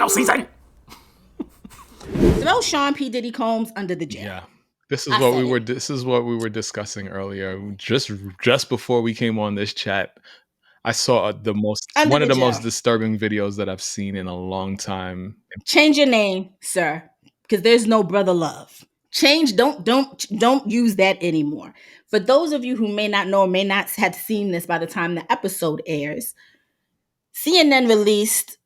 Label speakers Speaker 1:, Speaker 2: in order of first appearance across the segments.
Speaker 1: final season.
Speaker 2: Throw Sean P. Diddy Combs under the jail.
Speaker 1: Yeah. This is what we were discussing earlier. Just before we came on this chat, I saw one of the most disturbing videos that I've seen in a long time.
Speaker 2: Change your name, sir, because there's no brother love. Don't use that anymore. For those of you who may not know or may not have seen this by the time the episode airs, CNN released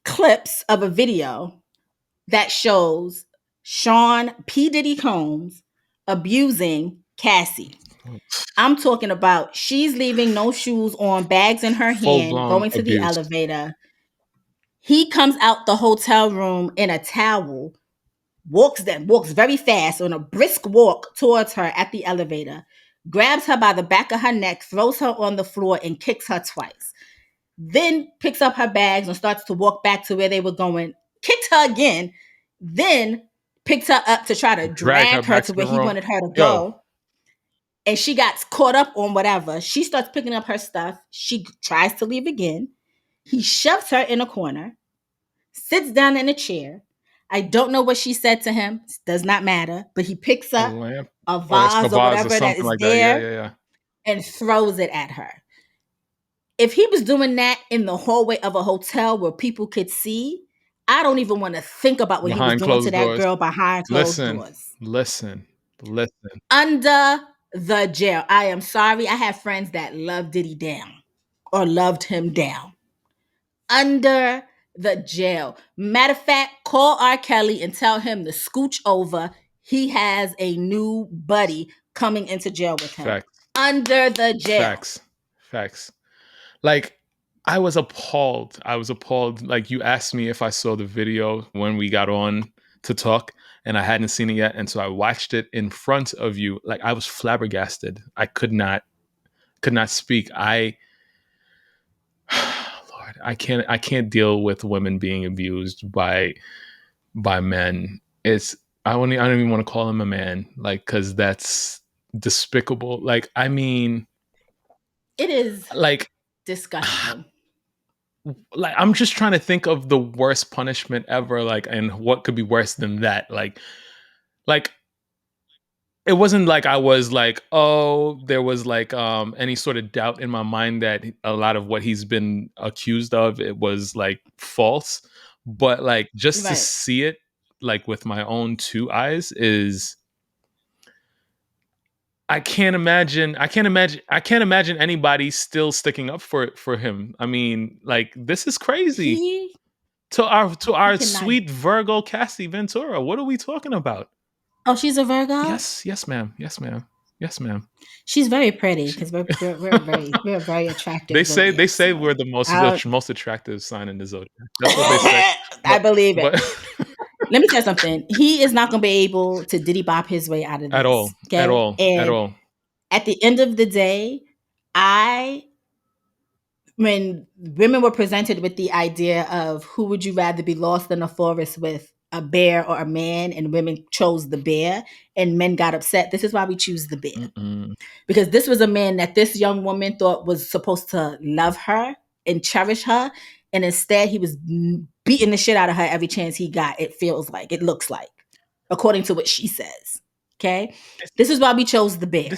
Speaker 2: clips of a video that shows Sean P. Diddy Combs abusing Cassie. I'm talking about she's leaving no shoes on, bags in her hand, going to the elevator. He comes out the hotel room in a towel, walks very fast on a brisk walk towards her at the elevator, grabs her by the back of her neck, throws her on the floor, and kicks her twice. Then picks up her bags and starts to walk back to where they were going, kicked her again, then picked her up to try to drag her to where he wanted her to go. And she got caught up on whatever. She starts picking up her stuff. She tries to leave again. He shoves her in a corner, sits down in a chair. I don't know what she said to him. It does not matter. But he picks up a vase or whatever that is there and throws it at her. If he was doing that in the hallway of a hotel where people could see, I don't even want to think about what he was doing to that girl behind closed doors.
Speaker 1: Listen.
Speaker 2: Under the jail. I am sorry. I have friends that love Diddy down or loved him down. Under the jail. Matter of fact, call R. Kelly and tell him to scooch over. He has a new buddy coming into jail with him.
Speaker 1: Facts.
Speaker 2: Under the jail.
Speaker 1: Facts. Like, I was appalled. Like, you asked me if I saw the video when we got on to talk, and I hadn't seen it yet. And so I watched it in front of you. Like, I was flabbergasted. I could not speak. Lord, I can't deal with women being abused by men. I don't even want to call him a man, like, because that's despicable. Like, I mean,
Speaker 2: it is
Speaker 1: like
Speaker 2: disgusting.
Speaker 1: Like, I'm just trying to think of the worst punishment ever, like, and what could be worse than that. Like it wasn't like I was like, oh, there was like any sort of doubt in my mind that a lot of what he's been accused of, it was like false. But like, just to see it like with my own two eyes is, I can't imagine anybody still sticking up for him. I mean, like, this is crazy. To our sweet Virgo Cassie Ventura. What are we talking about?
Speaker 2: Oh, she's a Virgo?
Speaker 1: Yes, ma'am.
Speaker 2: She's very pretty because we're very attractive.
Speaker 1: They say we're the most attractive sign in the zodiac. That's what they say.
Speaker 2: I believe it. Let me tell you something. He is not going to be able to Diddy Bop his way out of this.
Speaker 1: At all.
Speaker 2: At the end of the day, when women were presented with the idea of who would you rather be lost in a forest with, a bear or a man, and women chose the bear and men got upset, this is why we choose the bear. Because this was a man that this young woman thought was supposed to love her and cherish her, and instead he was beating the shit out of her every chance he got. It looks like, according to what she says. Okay? This is why we chose the bear.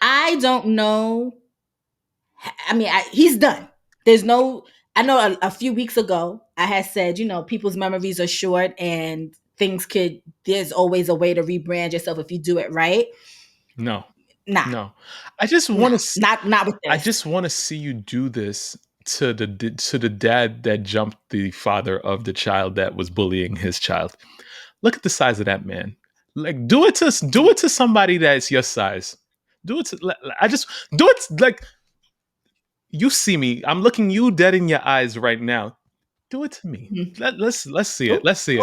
Speaker 2: I don't know. I mean, he's done. I know a few weeks ago I had said, people's memories are short and there's always a way to rebrand yourself if you do it right.
Speaker 1: No.
Speaker 2: I just want to not with this.
Speaker 1: I just want to see you do this to the dad that jumped the father of the child that was bullying his child. Look at the size of that man. Like, do it to somebody that's your size. Do it like, you see me. I'm looking you dead in your eyes right now. Do it to me. Mm-hmm. Let's see it. Let's see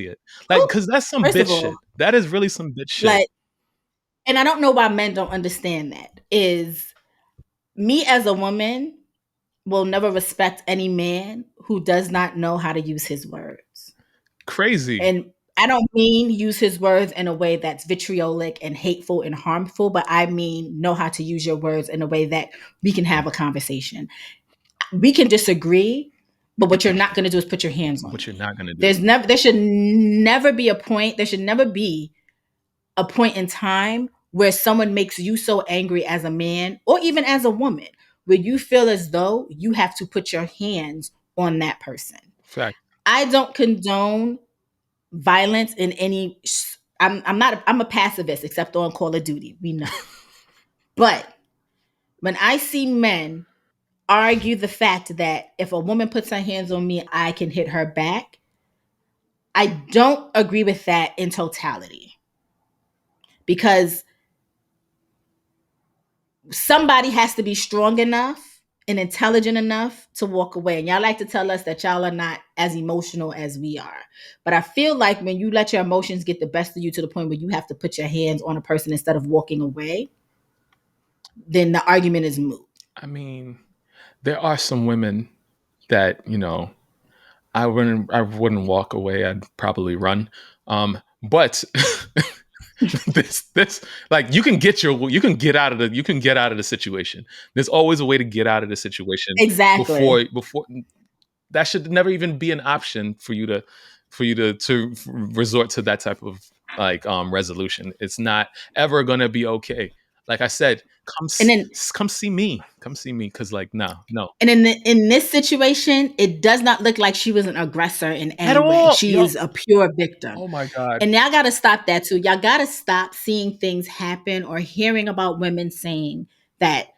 Speaker 1: it. Like, because that's some bitch shit. That is really some bitch shit.
Speaker 2: Like, and I don't know why men don't understand that. Is me as a woman will never respect any man who does not know how to use his words.
Speaker 1: Crazy.
Speaker 2: And I don't mean use his words in a way that's vitriolic and hateful and harmful, but I mean know how to use your words in a way that we can have a conversation. We can disagree, But what you're not going to do is put your hands on
Speaker 1: What you're
Speaker 2: me.
Speaker 1: not gonna do.
Speaker 2: There should never be a point. There should never be a point in time where someone makes you so angry as a man or even as a woman, where you feel as though you have to put your hands on that person.
Speaker 1: Fact.
Speaker 2: I don't condone violence in any. I'm not. I'm a pacifist, except on Call of Duty. We know, but when I see men argue the fact that if a woman puts her hands on me, I can hit her back, I don't agree with that in totality, because somebody has to be strong enough and intelligent enough to walk away. And y'all like to tell us that y'all are not as emotional as we are. But I feel like when you let your emotions get the best of you to the point where you have to put your hands on a person instead of walking away, then the argument is moot.
Speaker 1: I mean, there are some women that, I wouldn't walk away. I'd probably run. But this like you can get out of the situation. There's always a way to get out of the situation
Speaker 2: Exactly.
Speaker 1: before that should never even be an option for you to resort to that type of like resolution. It's not ever gonna be okay. Like I said,
Speaker 2: And then
Speaker 1: come see me, because like no
Speaker 2: in this situation, it does not look like she was an aggressor in
Speaker 1: at
Speaker 2: any way.
Speaker 1: all.
Speaker 2: She
Speaker 1: Yo,
Speaker 2: is a pure victim.
Speaker 1: oh my god.
Speaker 2: And y'all got to stop that too. Y'all got to stop seeing things happen or hearing about women saying that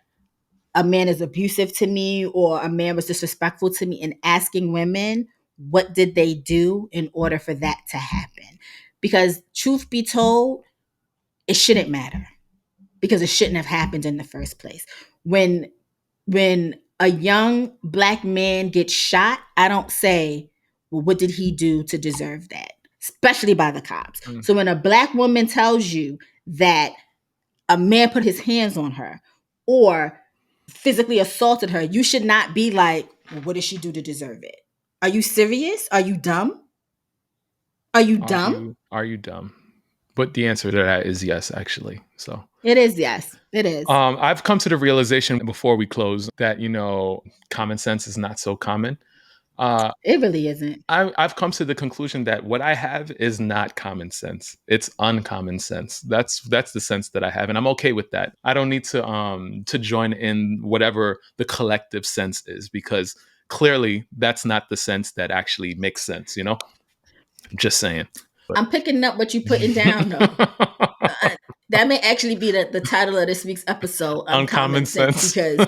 Speaker 2: a man is abusive to me or a man was disrespectful to me, and asking women what did they do in order for that to happen. Because truth be told, it shouldn't matter, because it shouldn't have happened in the first place. When a young black man gets shot, I don't say, well, what did he do to deserve that? Especially by the cops.
Speaker 1: Mm.
Speaker 2: So when a black woman tells you that a man put his hands on her or physically assaulted her, you should not be like, well, what did she do to deserve it? Are you serious? Are you dumb? Are you dumb?
Speaker 1: Are you dumb? But the answer to that is yes, actually. So
Speaker 2: It is, yes. It is.
Speaker 1: I've come to the realization before we close that common sense is not so common. Uh,
Speaker 2: It really isn't.
Speaker 1: I've come to the conclusion that what I have is not common sense. It's uncommon sense. That's the sense that I have, and I'm okay with that. I don't need to join in whatever the collective sense is, because clearly that's not the sense that actually makes sense. Just saying. But
Speaker 2: I'm picking up what you're putting down, though. That may actually be the title of this week's episode,
Speaker 1: uncommon
Speaker 2: Uncommon Sense,
Speaker 1: sense.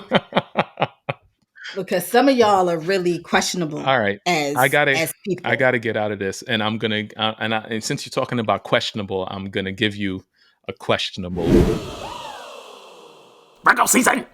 Speaker 2: because some of y'all are really questionable
Speaker 1: All right. I
Speaker 2: as
Speaker 1: gotta
Speaker 2: as
Speaker 1: I
Speaker 2: people.
Speaker 1: gotta get out of this, and I'm gonna and since you're talking about questionable, I'm gonna give you a questionable.
Speaker 3: Virgo season!